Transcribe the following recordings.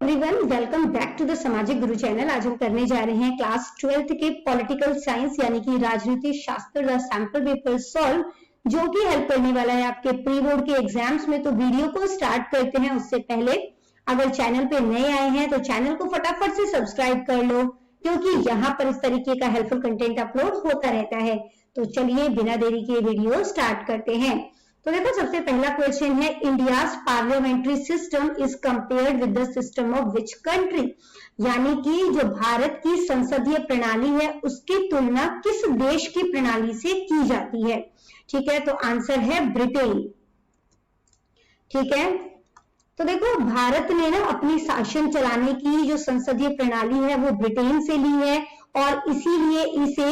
Everyone, welcome back to the Samajik Guru channel. आज हम करने जा रहे हैं क्लास 12th के पॉलिटिकल साइंस यानी कि राजनीति शास्त्र का सैंपल पेपर सॉल्व, जो कि हेल्प करने वाला है आपके प्री बोर्ड के एग्जाम्स में। तो वीडियो को स्टार्ट करते हैं उससे पहले अगर चैनल पे नए आए हैं तो चैनल को फटाफट से सब्सक्राइब कर लो, क्योंकि यहाँ पर इस तरीके का हेल्पफुल कंटेंट अपलोड होता रहता है। तो चलिए बिना देरी के वीडियो स्टार्ट करते हैं। तो देखो, सबसे पहला क्वेश्चन है, India's parliamentary system is compared with the system of which country, यानी कि जो भारत की संसदीय प्रणाली है उसकी तुलना किस देश की प्रणाली से की जाती है। ठीक है, तो आंसर है ब्रिटेन। ठीक है, तो देखो, भारत ने ना अपनी शासन चलाने की जो संसदीय प्रणाली है वो ब्रिटेन से ली है, और इसीलिए इसे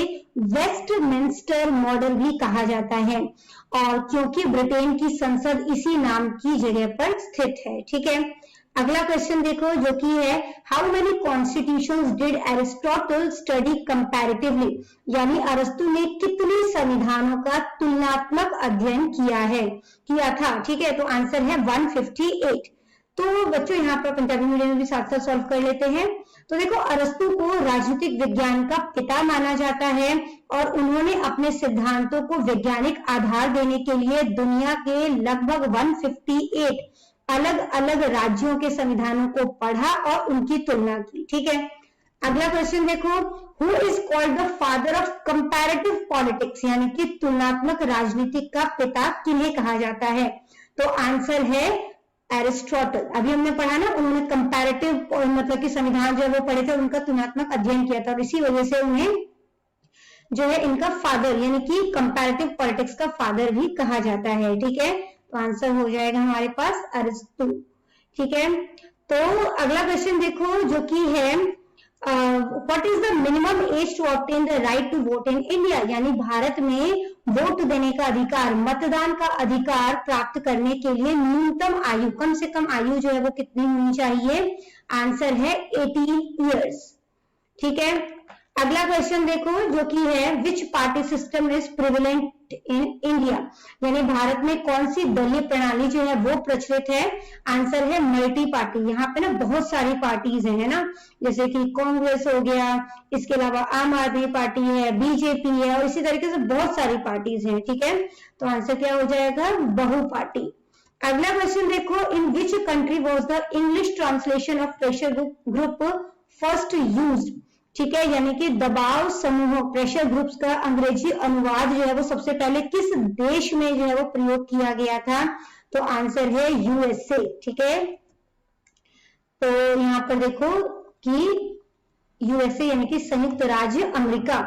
वेस्टमिंस्टर मॉडल भी कहा जाता है, और क्योंकि ब्रिटेन की संसद इसी नाम की जगह पर स्थित है। ठीक है, अगला क्वेश्चन देखो, जो कि है, how many constitutions did Aristotle study comparatively, यानी अरस्तु ने कितने संविधानों का तुलनात्मक अध्ययन किया था। ठीक है, तो आंसर है 158। तो बच्चों, यहाँ पर पंजाबी मीडियम में भी साथ साथ सॉल्व कर लेते हैं। तो देखो, अरस्तु को राजनीतिक विज्ञान का पिता माना जाता है, और उन्होंने अपने सिद्धांतों को वैज्ञानिक आधार देने के लिए दुनिया के लगभग 158 अलग अलग राज्यों के संविधानों को पढ़ा और उनकी तुलना की। ठीक है, अगला क्वेश्चन देखो, who is called the father of comparative politics, यानी कि तुलनात्मक राजनीति का पिता किन्हें कहा जाता है। तो आंसर है एरिस्टोटल। अभी हमने पढ़ा ना, उन्होंने कंपैरेटिव मतलब कि संविधान जो है वो पढ़े थे, उनका तुलनात्मक अध्ययन किया था, और इसी वजह से उन्हें जो है इनका फादर यानी कि कंपैरेटिव पॉलिटिक्स का फादर भी कहा जाता है। ठीक है, तो आंसर हो जाएगा हमारे पास अरिस्तु। ठीक है, तो अगला क्वेश्चन देखो, जो कि है, what is the minimum age to obtain the right to vote in India, यानी भारत में वोट देने का अधिकार, मतदान का अधिकार प्राप्त करने के लिए न्यूनतम आयु, कम से कम आयु जो है वो कितनी होनी चाहिए। आंसर है 18 ईयर्स। ठीक है, अगला क्वेश्चन देखो, जो कि है, विच party system is prevalent in India, यानी भारत में कौन सी दलीय प्रणाली जो है वो प्रचलित है। आंसर है मल्टी पार्टी। यहाँ पे ना बहुत सारी पार्टीज है ना, जैसे कि कांग्रेस हो गया, इसके अलावा आम आदमी पार्टी है, बीजेपी है, और इसी तरीके से बहुत सारी पार्टीज हैं। ठीक है, तो आंसर क्या हो जाएगा, बहु पार्टी। अगला क्वेश्चन देखो, in which country was the English translation of pressure group first used. ठीक है, यानी कि दबाव समूहों, प्रेशर ग्रुप्स का अंग्रेजी अनुवाद जो है वो सबसे पहले किस देश में जो है वो प्रयोग किया गया था। तो आंसर है यूएसए। ठीक है, तो यहाँ पर देखो कि यूएसए यानी कि संयुक्त राज्य अमेरिका।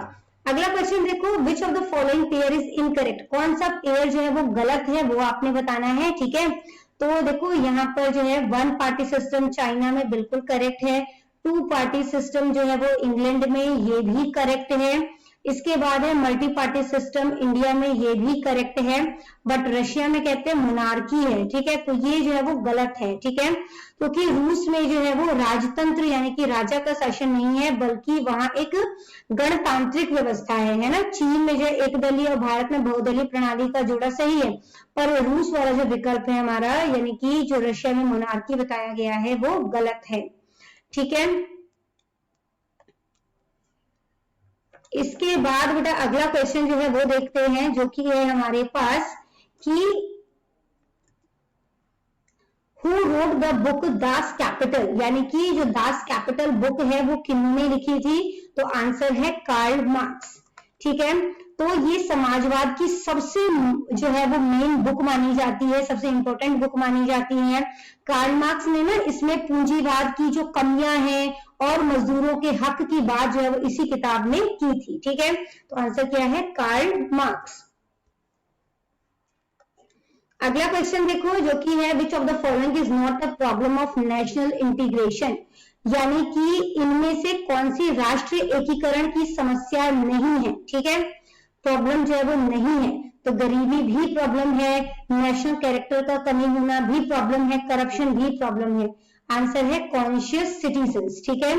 अगला क्वेश्चन देखो, which of the following pair is incorrect, कौन सा पेयर जो है वो गलत है वो आपने बताना है। ठीक है, तो देखो यहाँ पर जो है, वन पार्टी सिस्टम चाइना में बिल्कुल करेक्ट है, टू पार्टी सिस्टम जो है वो इंग्लैंड में, ये भी करेक्ट है। इसके बाद है मल्टी पार्टी सिस्टम इंडिया में, ये भी करेक्ट है, बट रशिया में कहते हैं मोनार्की है। ठीक है, तो ये जो है वो गलत है। ठीक है, क्योंकि रूस में जो है वो राजतंत्र यानी कि राजा का शासन नहीं है, बल्कि वहां एक गणतांत्रिक व्यवस्था है ना। चीन में जो एक दलीय और भारत में बहुदलीय प्रणाली का जोड़ा सही है, पर रूस वाला जो विकल्प है हमारा, यानी कि जो रशिया में मोनार्की बताया गया है, वो गलत है। ठीक है, इसके बाद बेटा अगला क्वेश्चन जो है वो देखते हैं, जो कि है हमारे पास कि who wrote the book Das Kapital, यानी कि जो दास कैपिटल बुक है वो किन्होंने लिखी थी। तो आंसर है कार्ल मार्क्स। ठीक है, तो ये समाजवाद की सबसे जो है वो मेन बुक मानी जाती है, सबसे इंपॉर्टेंट बुक मानी जाती है। कार्ल मार्क्स ने ना इसमें पूंजीवाद की जो कमियां हैं और मजदूरों के हक की बात जो है वो इसी किताब में की थी। ठीक है, तो आंसर क्या है, कार्ल मार्क्स। अगला क्वेश्चन देखो, जो कि है, which of the following is not a problem of national integration, यानी कि इनमें से कौन सी राष्ट्रीय एकीकरण की समस्या नहीं है। ठीक है, प्रॉब्लम जो है वो नहीं है, तो गरीबी भी प्रॉब्लम है, नेशनल कैरेक्टर का कमी होना भी प्रॉब्लम है, करप्शन भी प्रॉब्लम है। आंसर है कॉन्शियस सिटीजन्स। ठीक है,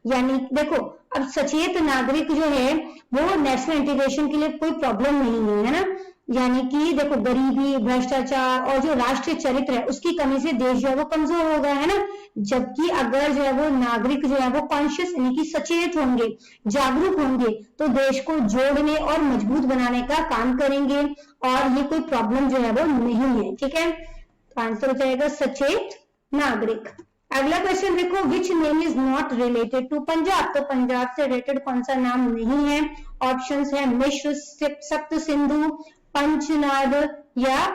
यानी देखो, अब सचेत नागरिक जो है वो नेशनल इंटीग्रेशन के लिए कोई प्रॉब्लम नहीं है ना, यानी कि देखो गरीबी, भ्रष्टाचार और जो राष्ट्रीय चरित्र है उसकी कमी से देश जो है वो कमजोर होगा, है ना। जबकि अगर जो है वो नागरिक जो है वो कॉन्शियस यानी कि सचेत होंगे, जागरूक होंगे, तो देश को जोड़ने और मजबूत बनाने का काम करेंगे और ये कोई प्रॉब्लम जो है वो नहीं है, ठीक है। तो आंसर हो जाएगा सचेत नागरिक। अगला क्वेश्चन देखो, which name is not related to Punjab. तो पंजाब से रिलेटेड कौन सा नाम नहीं है? ऑप्शंस है मिश्र, सप्त सिंधु, पंचनाद या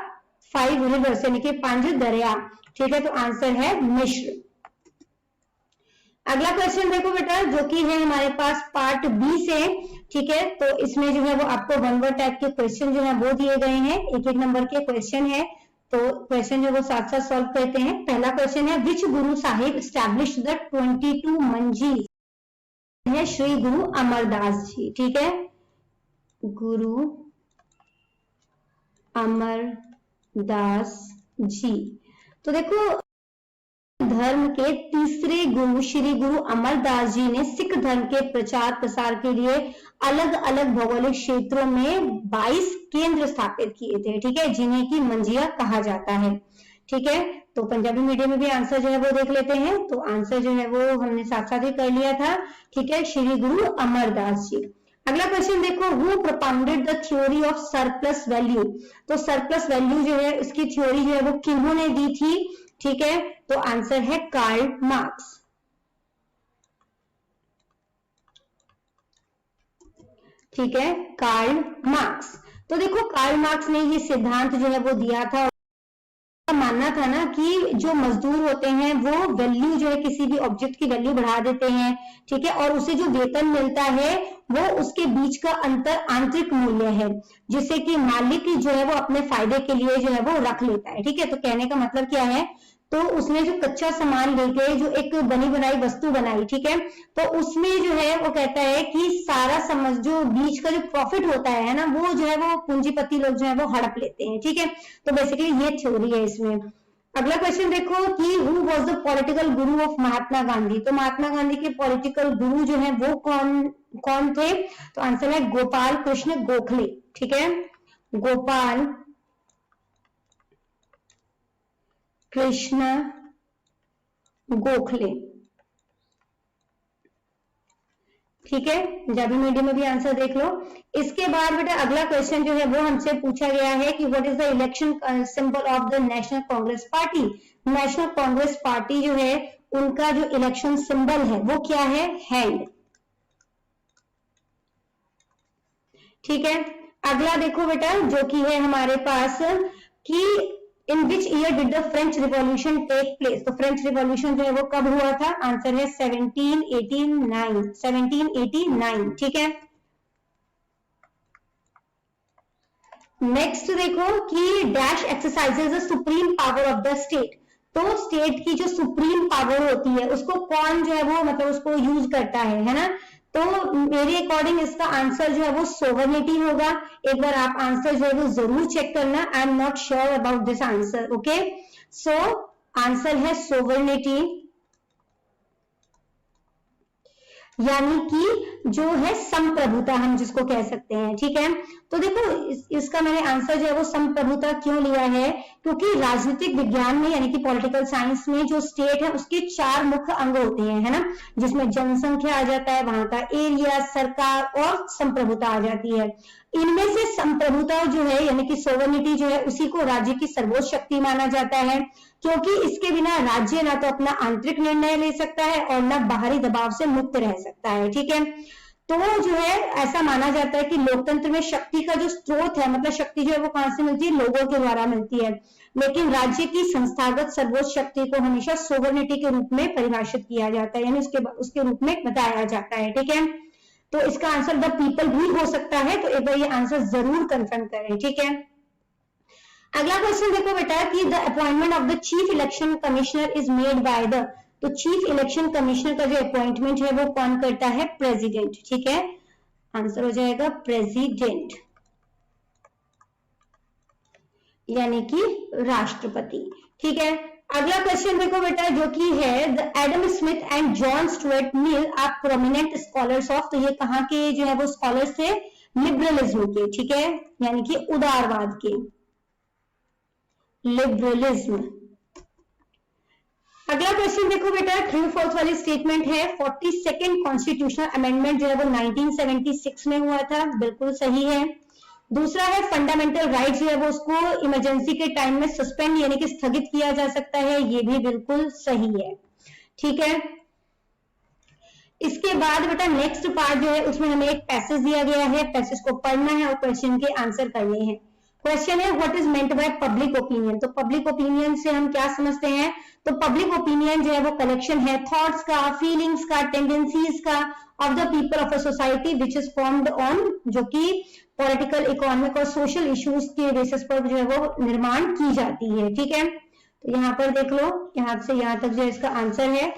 5 रिवर्स यानी कि 5 दरिया, ठीक है। तो आंसर है मिश्र। अगला क्वेश्चन देखो बेटा, जो कि है हमारे पास पार्ट बी से, ठीक है। तो इसमें जो है वो आपको 1 वर्ड टाइप के क्वेश्चन जो है वो दिए गए हैं, एक एक नंबर के क्वेश्चन है। तो क्वेश्चन जो वो साथ साथ सॉल्व करते हैं। पहला क्वेश्चन है, विच गुरु साहिब एस्टैब्लिश्ड द 22 मंजिल? है श्री गुरु अमरदास जी, ठीक है। गुरु अमरदास जी। तो देखो धर्म के तीसरे गुरु श्री गुरु अमरदास जी ने सिख धर्म के प्रचार प्रसार के लिए अलग अलग भौगोलिक क्षेत्रों में 22 केंद्र स्थापित किए थे, ठीक है, जिन्हें की मंजिया कहा जाता है, ठीक है। तो पंजाबी मीडियम में भी आंसर जो है वो देख लेते हैं। तो आंसर जो है वो हमने साथ साथ ही कर लिया था, ठीक है, श्री गुरु अमरदास जी। अगला क्वेश्चन देखो, who propounded the theory of surplus value. तो सरप्लस वैल्यू जो है उसकी थ्योरी जो है वो किन्होंने दी थी, ठीक है। तो आंसर है कार्ल मार्क्स, ठीक है, कार्ल मार्क्स। तो देखो कार्ल मार्क्स ने ये सिद्धांत जो है वो दिया था, मानना था ना कि जो मजदूर होते हैं वो वैल्यू जो है किसी भी ऑब्जेक्ट की वैल्यू बढ़ा देते हैं, ठीक है, और उसे जो वेतन मिलता है वो उसके बीच का अंतर आंतरिक मूल्य है, जिससे कि मालिक जो है वो अपने फायदे के लिए जो है वो रख लेता है, ठीक है। तो कहने का मतलब क्या है, तो उसने जो कच्चा सामान लेके जो एक बनी बनाई वस्तु बनाई, ठीक है, तो उसमें जो है वो कहता है कि सारा समझ जो बीच का जो प्रॉफिट होता है ना, वो जो है वो पूंजीपति लोग जो है वो हड़प लेते हैं, ठीक है। तो बेसिकली ये थ्योरी है इसमें। अगला क्वेश्चन देखो कि who was the political Guru of Mahatma Gandhi. तो महात्मा गांधी के पॉलिटिकल गुरु जो है वो कौन थे? तो आंसर है गोपाल कृष्ण गोखले, ठीक है, गोपाल कृष्ण गोखले, ठीक है। पंजाबी मीडियम में भी आंसर देख लो। इसके बाद बेटा अगला क्वेश्चन जो है वो हमसे पूछा गया है कि what is the election symbol of the national Congress party. National Congress party जो है उनका जो इलेक्शन सिंबल है वो क्या है? हैंड, ठीक है। अगला देखो बेटा जो कि है हमारे पास कि in which year did the French revolution take place. तो फ्रेंच रिवॉल्यूशन जो है वो कब हुआ था? आंसर है 1789, ठीक है। नेक्स्ट देखो कि dash exercises the supreme power of the state. तो स्टेट की जो सुप्रीम पावर होती है उसको कौन जो है वो मतलब उसको यूज करता है ना। तो मेरे अकॉर्डिंग इसका आंसर जो है वो सोवर्निटी होगा। एक बार आप आंसर जो है वो जरूर चेक करना। I am not sure about this answer, okay. So answer है सोवर्निटी, यानी कि जो है संप्रभुता हम जिसको कह सकते हैं, ठीक है। तो देखो इसका मैंने आंसर जो है वो संप्रभुता क्यों लिया है, क्योंकि राजनीतिक विज्ञान में यानी कि पॉलिटिकल साइंस में जो स्टेट है उसके 4 मुख्य अंग होते हैं, है ना, जिसमें जनसंख्या आ जाता है, वहां का एरिया, सरकार और संप्रभुता आ जाती है। इनमें से संप्रभुता जो है यानी कि सोवर्निटी जो है उसी को राज्य की सर्वोच्च शक्ति माना जाता है, क्योंकि इसके बिना राज्य ना तो अपना आंतरिक निर्णय ले सकता है और ना बाहरी दबाव से मुक्त रह सकता है, ठीक है। तो जो है ऐसा माना जाता है कि लोकतंत्र में शक्ति का जो स्रोत है मतलब शक्ति जो है वो कहां से मिलती है? लोगों के द्वारा मिलती है। लेकिन राज्य की संस्थागत सर्वोच्च शक्ति को हमेशा सोवर्निटी के रूप में परिभाषित किया जाता है, यानी उसके रूप में बताया जाता है, ठीक है। तो इसका आंसर द पीपल भी हो सकता है, तो एक बार ये आंसर जरूर कंफर्म करें, ठीक है। अगला क्वेश्चन देखो बेटा कि the appointment of the chief election commissioner is made by the. तो चीफ इलेक्शन कमिश्नर का जो अपॉइंटमेंट है वो कौन करता है? प्रेसिडेंट, ठीक है। आंसर हो जाएगा प्रेसिडेंट, यानी कि राष्ट्रपति, ठीक है। अगला क्वेश्चन देखो बेटा जो कि है the Adam Smith and John Stuart Mill are prominent scholars of. तो ये कहाँ के जो है वो स्कॉलर्स थे? लिबरलिज्म के, ठीक है, यानी कि उदारवाद के, लिबरलिज्म। अगला क्वेश्चन देखो बेटा, ट्रू फोर्थ वाली स्टेटमेंट है, 42nd कॉन्स्टिट्यूशनल अमेंडमेंट जो है वो 1976 में हुआ था, बिल्कुल सही है। दूसरा है फंडामेंटल राइट जो है वो उसको इमरजेंसी के टाइम में सस्पेंड यानी कि स्थगित किया जा सकता है, ये भी बिल्कुल सही है, ठीक है। इसके बाद बेटा नेक्स्ट पार्ट जो है उसमें हमें एक पैसेज दिया गया है, पैसेज को पढ़ना है और क्वेश्चन के आंसर करने हैं। क्वेश्चन है what is meant by public opinion. तो पब्लिक ओपिनियन से हम क्या समझते हैं, तो पब्लिक ओपिनियन जो है वो कलेक्शन है थॉट्स का, फीलिंग्स का, टेंडेंसीज का of the people of a society which is formed on, जो कि पॉलिटिकल, इकोनॉमिक और सोशल इश्यूज के बेसिस पर जो है वो निर्माण की जाती है, ठीक है। तो यहाँ पर देख लो, यहाँ से यहाँ तक जो इसका आंसर है,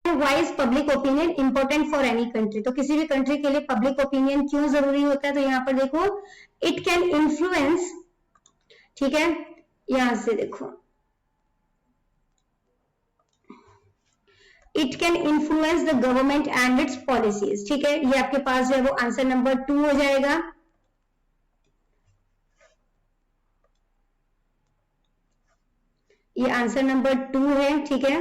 why is public opinion important for any country। तो किसी भी कंट्री के लिए पब्लिक ओपिनियन क्यों जरूरी होता है, तो यहाँ पर देखो इट कैन इन्फ्लुएंस, ठीक है, यहां से देखो it can influence the government and it's policies, ठीक है। ये आपके पास जो है वो आंसर नंबर 2 हो जाएगा। ये आंसर नंबर 2 है, ठीक है।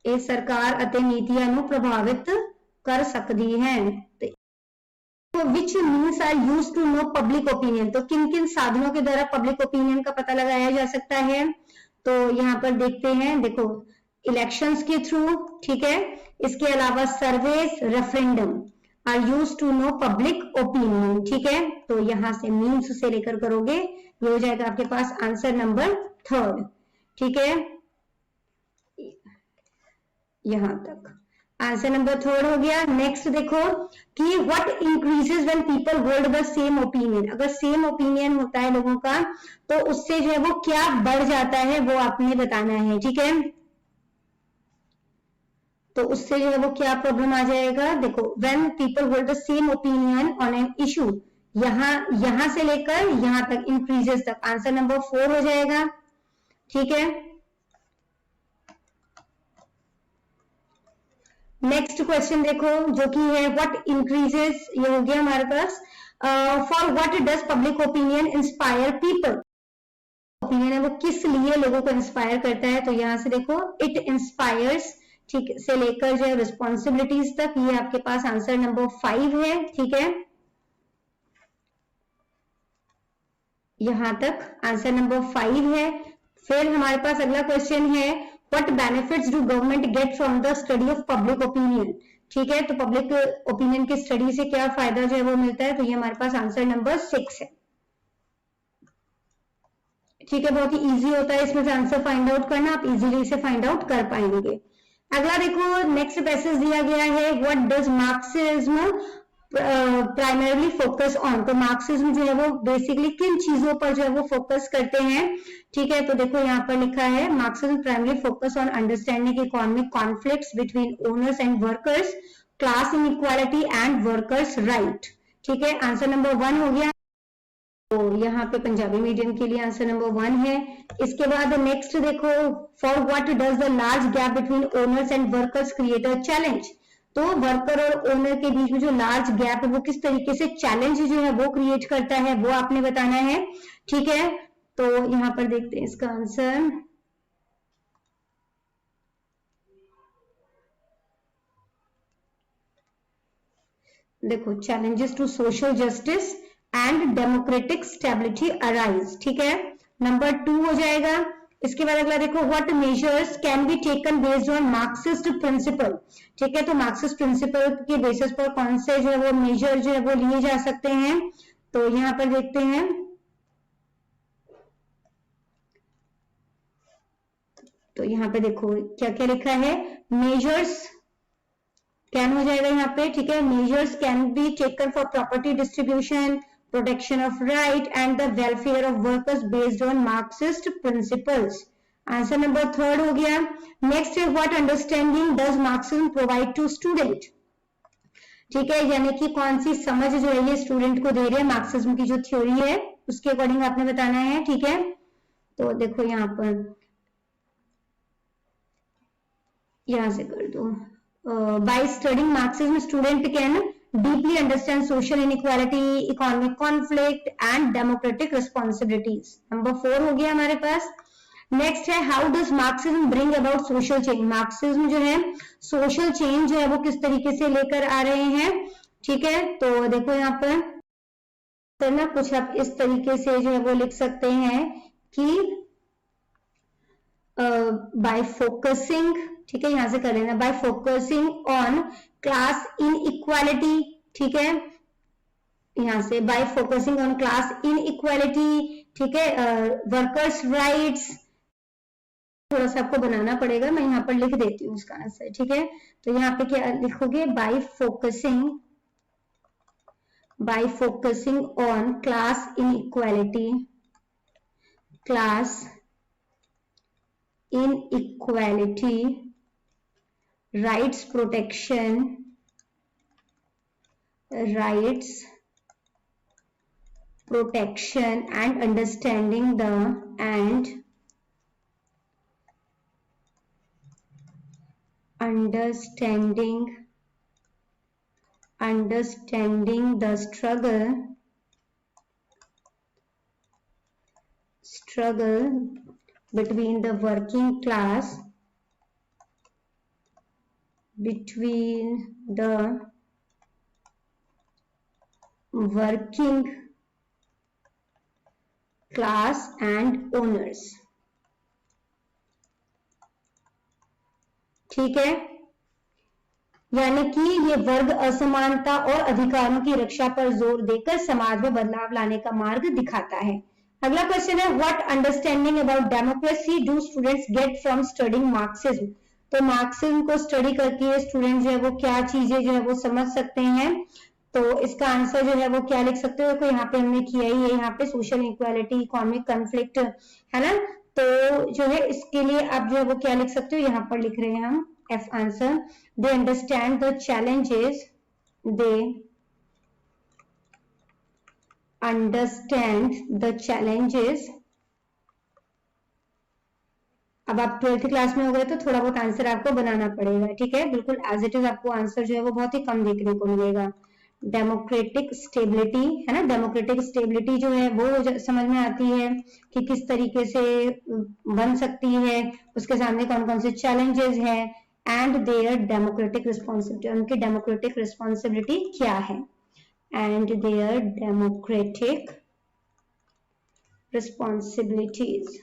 ਇਹ सरकार ਅਤੇ ਨੀਤੀਆਂ ਨੂੰ ਪ੍ਰਭਾਵਿਤ कर सकती है। तो which means are used to know public opinion. तो किन किन साधनों के द्वारा पब्लिक ओपिनियन का पता लगाया जा सकता है, तो यहाँ पर देखते हैं, देखो इलेक्शंस के थ्रू, ठीक है। इसके अलावा surveys, referendum are used to know public opinion, ठीक है। तो यहां से मीन्स से लेकर करोगे, ये हो जाएगा आपके पास आंसर नंबर 3, ठीक है, यहां तक आंसर नंबर 3 हो गया। नेक्स्ट देखो कि what increases when people hold the same opinion. अगर सेम ओपिनियन होता है लोगों का तो उससे जो है वो क्या बढ़ जाता है वो आपने बताना है, ठीक है। तो उससे जो है वो क्या प्रॉब्लम आ जाएगा, देखो when people hold the same opinion on an issue, यहां से लेकर यहां तक इंक्रीजेस तक, आंसर नंबर 4 हो जाएगा, ठीक है। नेक्स्ट क्वेश्चन देखो जो कि है व्हाट इंक्रीजेस, ये हो गया हमारे पास। For what does public opinion inspire people. Opinion है वो किस लिए लोगों को इंस्पायर करता है, तो यहां से देखो इट इंस्पायर्स, ठीक से लेकर जो है रिस्पॉन्सिबिलिटीज तक, ये आपके पास आंसर नंबर 5 है, ठीक है। यहां तक आंसर नंबर 5 है। फिर हमारे पास अगला क्वेश्चन है What benefits do government get from the study of public opinion। ठीक है, तो पब्लिक ओपिनियन की स्टडी से क्या फायदा जो है वो मिलता है, तो ये हमारे पास आंसर नंबर 6 है, ठीक है। बहुत ही इजी होता है इसमें से आंसर फाइंड आउट करना, आप इजीली इसे फाइंड आउट कर पाएंगे। अगला देखो नेक्स्ट पैसेज दिया गया है, what does Marxism primarily focus on. तो मार्क्सिज्म जो है वो बेसिकली किन चीजों पर जो है वो फोकस करते हैं, ठीक है। तो देखो यहाँ पर लिखा है Marxism primarily focus on understanding economic conflicts between owners and workers, class inequality and workers right, ठीक है। आंसर नंबर 1 हो गया। तो यहाँ पे पंजाबी मीडियम के लिए आंसर नंबर 1 है। इसके बाद नेक्स्ट देखो for what does the large gap between owners and workers create a challenge. तो वर्कर और ओनर के बीच में जो लार्ज गैप है वो किस तरीके से चैलेंज जो है वो क्रिएट करता है, वो आपने बताना है, ठीक है। तो यहां पर देखते हैं इसका आंसर, देखो challenges to social justice and democratic stability arise, ठीक है, नंबर 2 हो जाएगा। इसके बाद अगला देखो what measures can be taken based on Marxist principle, ठीक है। तो मार्क्सिस्ट प्रिंसिपल के बेसिस पर कौन से जो है वो मेजर जो है वो लिए जा सकते हैं, तो यहां पर देखते हैं, तो यहाँ पे देखो क्या क्या लिखा है, मेजर्स कैन हो जाएगा यहाँ पे, ठीक है। Measures can be taken for property distribution, protection of right and the welfare of workers based on Marxist principles, answer number 3 हो गया। नेक्स्ट है what understanding does Marxism provide to student, ठीक है, यानी कि कौन सी समझ जो है ये स्टूडेंट को दे रही है, मार्क्सिज्म की जो थ्योरी है उसके अकॉर्डिंग आपने बताना है, ठीक है। तो देखो यहाँ पर यहां से कर दो, by studying Marxism student can deeply understand social inequality, economic conflict and democratic responsibilities. Number 4 हो गया हमारे पास। नेक्स्ट है how does Marxism bring about social change. Marxism जो है सोशल चेंज जो है वो किस तरीके से लेकर आ रहे हैं, ठीक है। तो देखो यहाँ पर करना कुछ आप इस तरीके से जो है वो लिख सकते हैं कि बाय फोकसिंग, ठीक है, यहां से कर लेना, bye focusing on class inequality, ठीक है, यहां से bye focusing on class inequality, ठीक है, वर्कर्स राइट्स, थोड़ा सा आपको बनाना पड़ेगा, मैं यहाँ पर लिख देती हूँ उसका आंसर, ठीक है। तो यहाँ पे क्या लिखोगे, bye focusing on class inequality, rights protection and understanding the struggle between the working class and owners, ठीक है। यानी कि ये वर्ग असमानता और अधिकारों की रक्षा पर जोर देकर समाज में बदलाव लाने का मार्ग दिखाता है। अगला क्वेश्चन है what understanding about democracy do students get from studying Marxism. तो मार्क्सिज्म को स्टडी करके स्टूडेंट जो है वो क्या चीजें जो है वो समझ सकते हैं। तो इसका आंसर जो है वो क्या लिख सकते हो, देखो यहाँ पे हमने किया ही है, यहाँ पे सोशल इक्वालिटी, इकोनॉमिक कॉन्फ्लिक्ट, है ना। तो जो है इसके लिए आप जो है वो क्या लिख सकते हो, यहाँ पर लिख रहे हैं हम F answer, they understand the challenges, अब आप 12th क्लास में हो गए तो थोड़ा बहुत आंसर आपको बनाना पड़ेगा, ठीक है। बिल्कुल एज इट इज आपको आंसर जो है वो बहुत ही कम देखने को मिलेगा। डेमोक्रेटिक स्टेबिलिटी, है ना, डेमोक्रेटिक स्टेबिलिटी जो है वो समझ में आती है कि किस तरीके से बन सकती है, उसके सामने कौन कौन से चैलेंजेस हैं, एंड देयर डेमोक्रेटिक रिस्पॉन्सिबिलिटी, उनकी डेमोक्रेटिक रिस्पॉन्सिबिलिटी क्या है, एंड देयर डेमोक्रेटिक रिस्पॉन्सिबिलिटीज।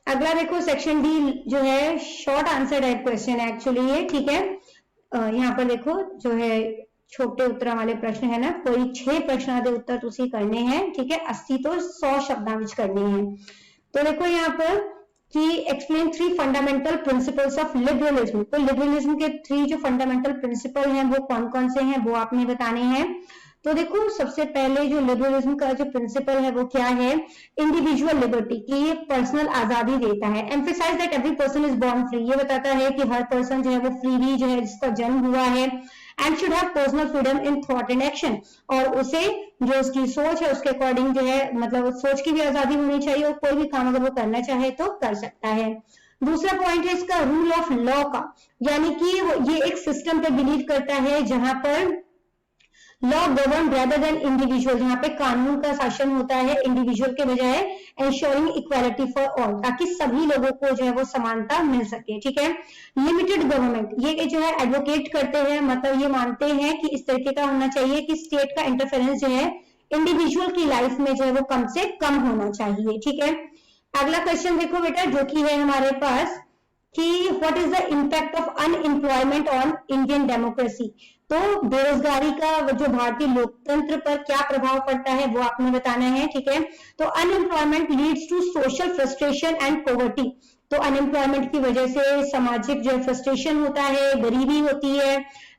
अगला देखो सेक्शन डी जो है शॉर्ट आंसर टाइप क्वेश्चन है एक्चुअली ये, ठीक है। यहाँ पर देखो जो है छोटे उत्तर वाले प्रश्न है ना, कोई 6 प्रश्न दे उत्तर तुसी करने हैं, ठीक है, 80 तो 100 शब्दां विच करने हैं। तो देखो यहाँ पर कि explain 3 fundamental principles of liberalism. तो लिबरलिज्म के 3 जो फंडामेंटल प्रिंसिपल हैं वो कौन कौन से हैं वो आपने बताने हैं। तो देखो सबसे पहले जो लिबरलिज्म का जो प्रिंसिपल है वो क्या है, इंडिविजुअल लिबर्टी, कि ये पर्सनल आजादी देता है। Emphasize that every person is born free, ये बताता है कि हर पर्सन जो है वो फ्रीली जो है जिसका जन्म हुआ है, and should have personal freedom in thought and action, और उसे जो उसकी सोच है उसके अकॉर्डिंग जो है मतलब सोच की भी आजादी होनी चाहिए, और कोई भी काम अगर वो करना चाहे तो कर सकता है। दूसरा पॉइंट है इसका रूल ऑफ लॉ का, यानी कि ये एक सिस्टम पे बिलीव करता है जहां पर law govern rather than individual, जहां पे कानून का शासन होता है इंडिविजुअल के बजाय, एंश्योरिंग इक्वालिटी फॉर ऑल, ताकि सभी लोगों को जो है वो समानता मिल सके, ठीक है। लिमिटेड गवर्नमेंट, ये जो है एडवोकेट करते हैं, मतलब ये मानते हैं कि इस तरीके का होना चाहिए कि स्टेट का इंटरफेरेंस जो है इंडिविजुअल की लाइफ में जो है वो कम से कम होना चाहिए, ठीक है। अगला क्वेश्चन देखो बेटा जो कि है हमारे पास कि what is the impact of unemployment on Indian democracy. तो बेरोजगारी का जो भारतीय लोकतंत्र पर क्या प्रभाव पड़ता है वो आपने बताना है, ठीक है। तो unemployment leads to social frustration and poverty, तो अनएम्प्लॉयमेंट की वजह से सामाजिक जो फ्रस्ट्रेशन होता है, गरीबी होती है,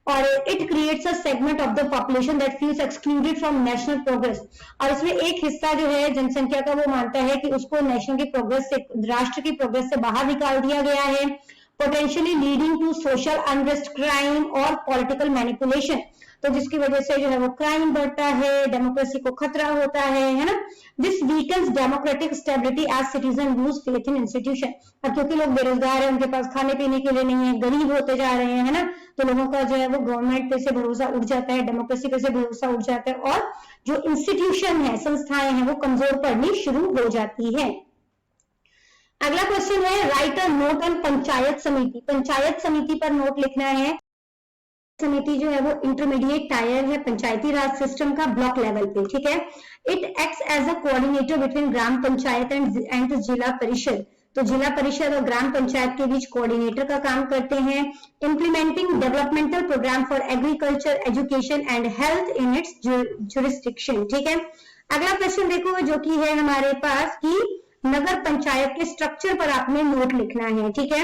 और it creates a segment of the population that feels excluded from national progress, और इसमें एक हिस्सा जो है जनसंख्या का वो मानता है कि उसको नेशनल की प्रोग्रेस से, राष्ट्र की प्रोग्रेस से बाहर निकाल दिया गया है, potentially leading to social unrest, crime और पॉलिटिकल मैनिपुलेशन। तो जिसकी वजह से जो है वो क्राइम बढ़ता है, डेमोक्रेसी को खतरा होता है ना। This weakens democratic stability as citizen lose faith in institution. और क्योंकि लोग बेरोजगार है, उनके पास खाने पीने के लिए नहीं है, गरीब होते जा रहे हैं, है ना, तो लोगों का जो है वो गवर्नमेंट पे से भरोसा उठ जाता है, डेमोक्रेसी पे से भरोसा उठ जाता है, और जो इंस्टीट्यूशन है, संस्थाएं हैं, वो कमजोर पड़नी शुरू हो जाती है। अगला क्वेश्चन है right a note on panchayat समिति। पंचायत समिति पर नोट लिखना है। समिति जो है वो इंटरमीडिएट टायर है पंचायती राज सिस्टम का, ब्लॉक लेवल पे, ठीक है। It acts as a coordinator between Gram Panchayat and Zila Parishad. तो जिला परिषद और ग्राम पंचायत के बीच कोऑर्डिनेटर का काम करते हैं। Implementing developmental program for agriculture, education and health in its jurisdiction, ठीक है। अगला क्वेश्चन देखो जो कि है हमारे पास कि नगर पंचायत के स्ट्रक्चर पर आपने नोट लिखना है, ठीक है।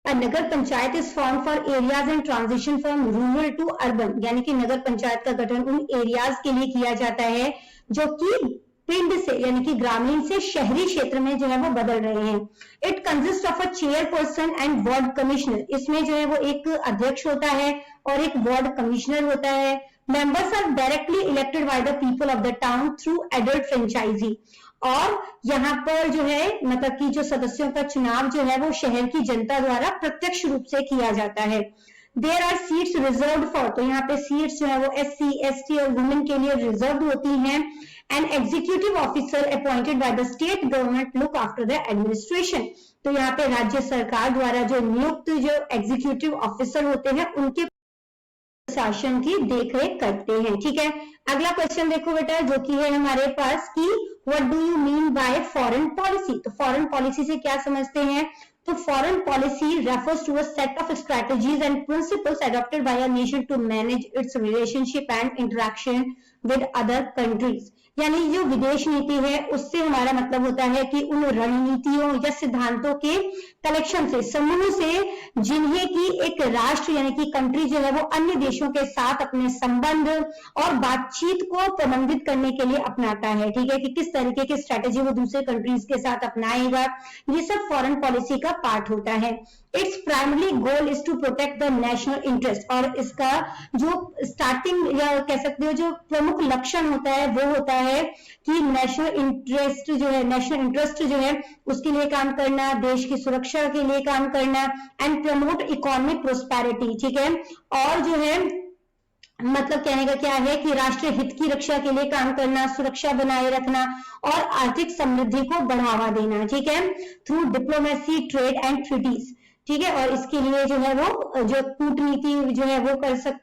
Nagar panchayat is form for areas and transition from rural to urban, यानी कि नगर पंचायत का गठन उन एरियाज के लिए किया जाता है जो कि पिंड से यानी कि ग्रामीण से शहरी क्षेत्र में जो है वो बदल रहे हैं। It consist of a chairperson and ward commissioner. इसमें जो है वो एक अध्यक्ष होता है और एक वार्ड कमिश्नर होता है। Members are directly elected by the people of the town through adult franchise. और यहाँ पर जो है मतलब कि जो सदस्यों का चुनाव जो है वो शहर की जनता द्वारा प्रत्यक्ष रूप से किया जाता है। There are seats reserved for, तो यहाँ पे सीट्स जो है वो SC, ST और वुमेन के लिए रिजर्व होती हैं। And executive officer appointed by the state government look after the administration. तो यहाँ पे राज्य सरकार द्वारा जो नियुक्त जो एग्जीक्यूटिव ऑफिसर होते हैं उनके शासन की देखरेख करते हैं, ठीक है। अगला क्वेश्चन देखो बेटा जो कि है हमारे पास कि what do you mean by foreign policy. तो फॉरेन पॉलिसी से क्या समझते हैं, तो foreign policy refers to a set of strategies and principles adopted by a nation to manage its relationship and interaction with other countries. यानी जो विदेश नीति है उससे हमारा मतलब होता है कि उन रणनीतियों या सिद्धांतों के कलेक्शन से, समूह से, जिन्हें कि एक राष्ट्र यानी कि कंट्री जो है वो अन्य देशों के साथ अपने संबंध और बातचीत को प्रबंधित करने के लिए अपनाता है, ठीक है, कि किस तरीके की स्ट्रेटेजी वो दूसरे कंट्रीज के साथ अपनाएगा। ये सब फॉरेन पॉलिसी का पार्ट होता है। Its primary goal is to protect the national interest. और इसका जो स्टार्टिंग या कह सकते हो जो प्रमुख लक्षण होता है वो होता है कि नेशनल इंटरेस्ट जो है उसके लिए काम करना, देश की सुरक्षा के लिए काम करना, एंड प्रमोट इकोनॉमिक प्रोस्पेरिटी, ठीक है। और जो है मतलब कहने का क्या है कि राष्ट्रीय हित की रक्षा के लिए काम करना, सुरक्षा बनाए रखना और आर्थिक समृद्धि को बढ़ावा देना, ठीक है, through diplomacy, trade and treaties, ठीक है। और इसके लिए जो है वो जो कूटनीति जो है वो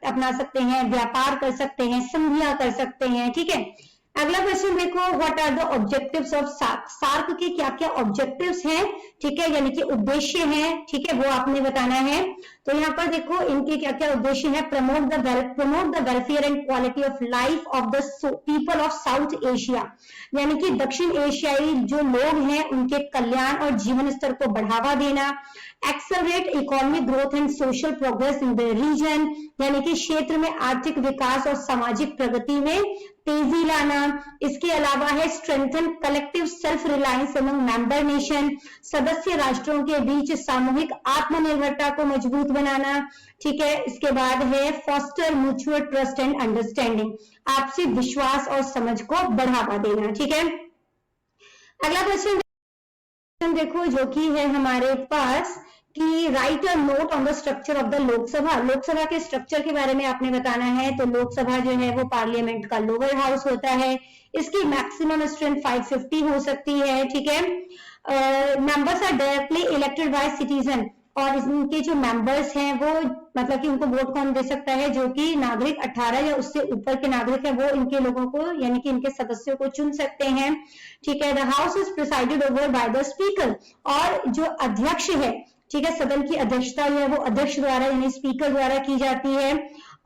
अपना सकते हैं, व्यापार कर सकते हैं, संधियां कर सकते हैं, ठीक है। अगला क्वेश्चन देखो what are the objectives of SAARC. SAARC के क्या क्या ऑब्जेक्टिव्स हैं, ठीक है, यानी कि उद्देश्य हैं, ठीक है, वो आपने बताना है। तो यहाँ पर देखो इनके क्या क्या उद्देश्य है। Promote the welfare and quality of life of the people of south Asia, यानी कि दक्षिण एशियाई जो लोग हैं उनके कल्याण और जीवन स्तर को बढ़ावा देना। Accelerate economic growth and social progress in the region, यानी कि क्षेत्र में आर्थिक विकास और सामाजिक प्रगति में तेजी लाना। इसके अलावा है strengthen collective self reliance among member nation, सदस्य राष्ट्रों के बीच सामूहिक आत्मनिर्भरता को मजबूत बनाना, ठीक है। इसके बाद है foster mutual trust and understanding, आपसी विश्वास और समझ को बढ़ावा देना, ठीक है। अगला क्वेश्चन देखो जो कि है हमारे पास कि right a note on the structure of the Lok Sabha. Lok Sabha के स्ट्रक्चर के बारे में आपने बताना है। तो लोकसभा जो है वो पार्लियामेंट का लोअर हाउस होता है। इसकी मैक्सिमम स्ट्रेंथ 550 हो सकती है, ठीक है। Members are directly elected by citizen, और इनके जो मेंबर्स हैं वो मतलब कि उनको वोट कौन दे सकता है, जो कि नागरिक 18 या उससे ऊपर के नागरिक है वो इनके लोगों को यानी कि इनके सदस्यों को चुन सकते हैं, ठीक है। The house is presided over by the speaker, और जो अध्यक्ष है, ठीक है, सदन की अध्यक्षता जो है वो अध्यक्ष द्वारा यानी स्पीकर द्वारा की जाती है।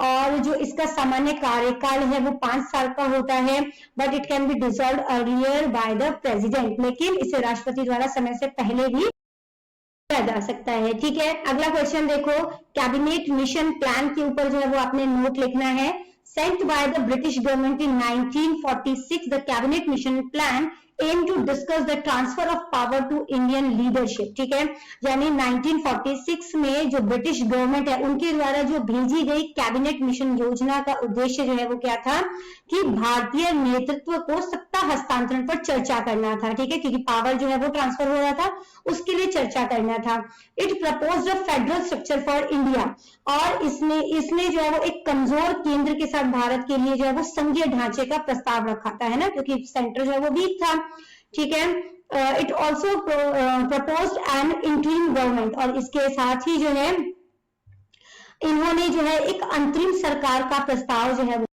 और जो इसका सामान्य कार्यकाल है वो 5 साल का होता है, but it can be dissolved earlier by the president, लेकिन इसे राष्ट्रपति द्वारा समय से पहले भी किया जा सकता है, ठीक है। अगला क्वेश्चन देखो कैबिनेट मिशन प्लान के ऊपर जो है वो आपने नोट लिखना है। Sent by the British government in 1946, the cabinet mission plan aim to discuss the transfer of power to Indian leadership, ठीक है। यानी 1946 में जो ब्रिटिश गवर्नमेंट है उनके द्वारा जो भेजी गई कैबिनेट मिशन योजना का उद्देश्य जो है वो क्या था कि भारतीय नेतृत्व को सत्ता हस्तांतरण पर चर्चा करना था, ठीक है, क्योंकि पावर जो है वो ट्रांसफर हो रहा था, उसके लिए चर्चा करना था। It proposed a federal structure for India, और इसने जो है वो एक कमजोर केंद्र के साथ भारत के लिए जो है वो संघीय ढांचे का प्रस्ताव रखा था, है ना, क्योंकि सेंटर जो है वो वीक था, ठीक है। It also proposed N interim government, और इसके साथ ही जो है इन्होंने जो है एक अंतरिम सरकार का प्रस्ताव जो है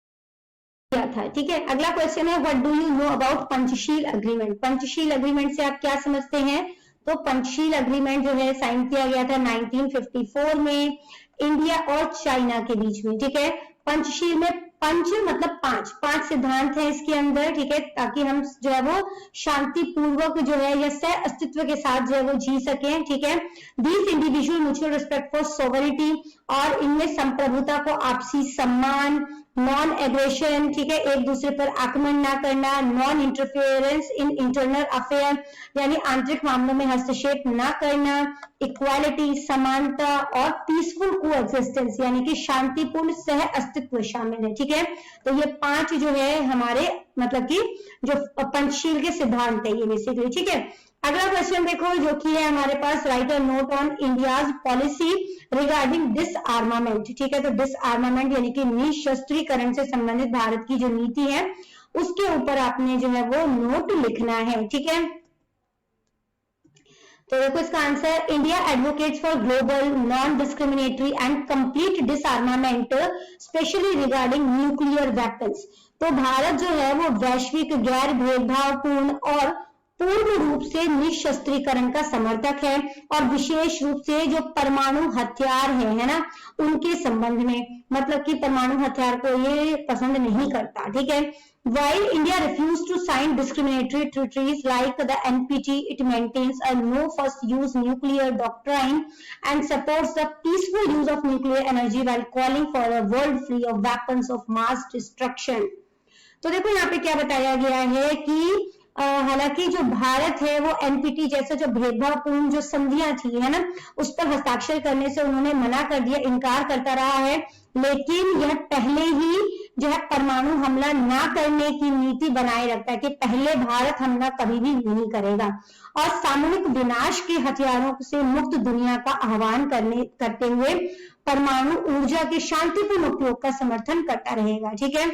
किया था, ठीक है। अगला क्वेश्चन है what do you know about Panchsheel agreement. Panchsheel agreement से आप क्या समझते हैं? तो पंचशील अग्रीमेंट जो है साइन किया गया था 1954 में इंडिया और चाइना के बीच में, ठीक है। पंचशील में पंच मतलब पांच सिद्धांत है इसके अंदर, ठीक है, ताकि हम जो है वो शांतिपूर्वक जो है या सह अस्तित्व के साथ जो है वो जी सके, ठीक है। This individual mutual respect for sovereignty, और इनमें संप्रभुता को आपसी सम्मान, नॉन एग्रेशन, ठीक है, एक दूसरे पर आक्रमण ना करना, non interference in internal affair यानी आंतरिक मामलों में हस्तक्षेप ना करना, इक्वालिटी समानता, और पीसफुल कोएग्जिस्टेंस यानी कि शांतिपूर्ण सह अस्तित्व शामिल है, ठीक है। तो ये 5 जो है हमारे मतलब कि जो पंचशील के सिद्धांत है ये बेसिकली, ठीक है। अगला क्वेश्चन देखो जो कि है हमारे पास, write a note on India's policy regarding disarmament, ठीक है। तो डिसआर्मामेंट यानी कि निशस्त्रीकरण से संबंधित भारत की जो नीति है उसके ऊपर आपने जो है वो नोट लिखना है, ठीक है। तो देखो इसका answer, India advocates for global non discriminatory and complete डिसआर्मामेंट specially regarding nuclear weapons. तो भारत जो है वो वैश्विक गैर भेदभावपूर्ण और पूर्ण रूप से निशस्त्रीकरण का समर्थक है, और विशेष रूप से जो परमाणु हथियार है ना, उनके संबंध में, मतलब कि परमाणु हथियार को ये पसंद नहीं करता, ठीक है। While India refused to sign discriminatory treaties like the NPT, it maintains a no first use nuclear doctrine and supports the peaceful use of nuclear energy while calling for a world free of weapons of mass destruction. तो देखो यहाँ पे क्या बताया गया है कि हालांकि जो भारत है वो एनपीटी जैसा जो भेदभावपूर्ण जो संधियां थी है ना, उस पर हस्ताक्षर करने से उन्होंने मना कर दिया, इनकार करता रहा है, लेकिन यह पहले ही जो है परमाणु हमला ना करने की नीति बनाए रखता है कि पहले भारत हमला कभी भी नहीं करेगा, और सामूहिक विनाश के हथियारों से मुक्त दुनिया का आह्वान करते हुए परमाणु ऊर्जा के शांतिपूर्ण उपयोग का समर्थन करता रहेगा, ठीक है।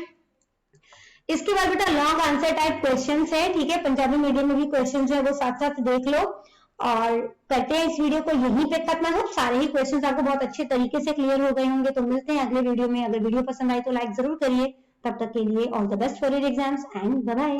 इसके बाद बेटा लॉन्ग आंसर टाइप क्वेश्चंस है, ठीक है, पंजाबी मीडियम में भी क्वेश्चन जो है वो साथ साथ देख लो, और करते हैं इस वीडियो को यहीं पे खत्म। हो सारे ही क्वेश्चंस आपको बहुत अच्छे तरीके से क्लियर हो गए होंगे। तो मिलते हैं अगले वीडियो में। अगर वीडियो पसंद आए तो लाइक जरूर करिए। तब तक के लिए all the best for your exams and bye bye.